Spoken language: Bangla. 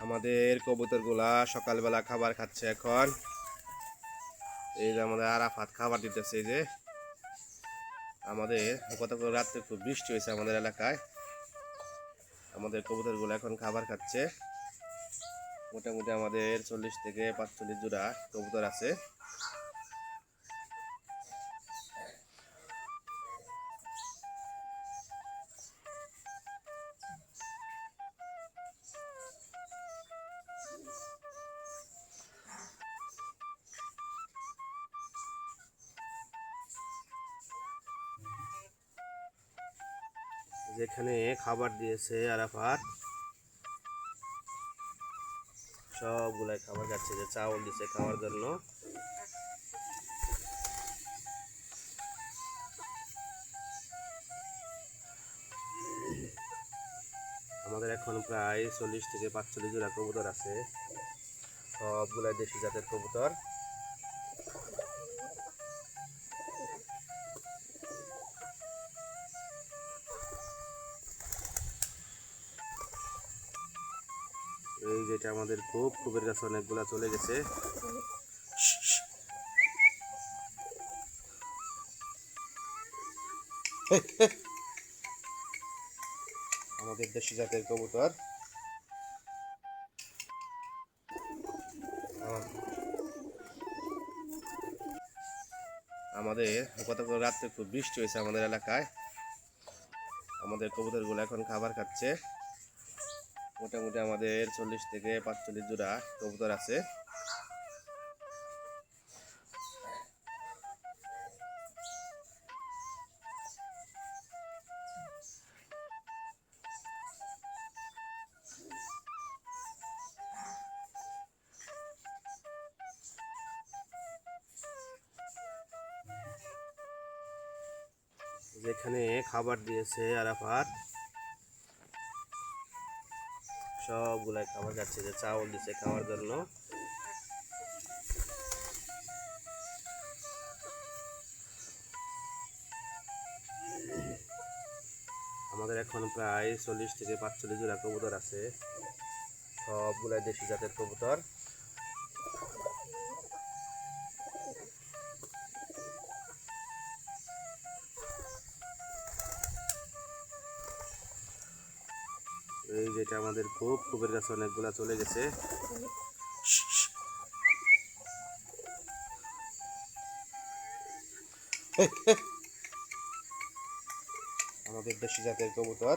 আমাদের কবুতরগুলা সকালবেলা খাবার খাচ্ছে। এখন এই যে আমাদের আরাফাত খাবার দিতেছে। এই যে আমাদের গতকাল রাত্রে খুব বৃষ্টি হয়েছে আমাদের এলাকায়। আমাদের কবুতরগুলো এখন খাবার খাচ্ছে। মোটামুটি আমাদের 40 থেকে 45 জোড়া কবুতর আছে। যেখানে খাবার দিয়েছে আরাফাত, সবগুলাই খাবার খাচ্ছে। যে চাউল দিছে খাওয়ার জন্য। আমাদের এখন প্রায় 40 থেকে 45 জোড়া কবুতর আছে। সবগুলাই দেশি জাতের কবুতর। এই যেটা আমাদের খুবের কাছে অনেকগুলা চলে গেছে। আমাদের দেশি জাতের কবুতর। আমাদের গতকাল রাত্রে খুব বৃষ্টি হয়েছে আমাদের এলাকায়। আমাদের কবুতরগুলো এখন খাবার খাচ্ছে। মোটামুটি আমাদের 40 থেকে 45 জোড়া কবুতর আছে। যেখানে খাবার দিয়েছে আরাফাত, সবগুলাই খাবার খাচ্ছে। যে চাউল দিছে খাওয়ার জন্য। আমাদের এখন প্রায় 40 থেকে 45 জোড়া কবুতর আছে। সবগুলাই দেশি জাতের কবুতর। এই যেটা আমাদের খুবের কাছে অনেকগুলা চলে গেছে। আমাদের দেশি জাতের কবুতর।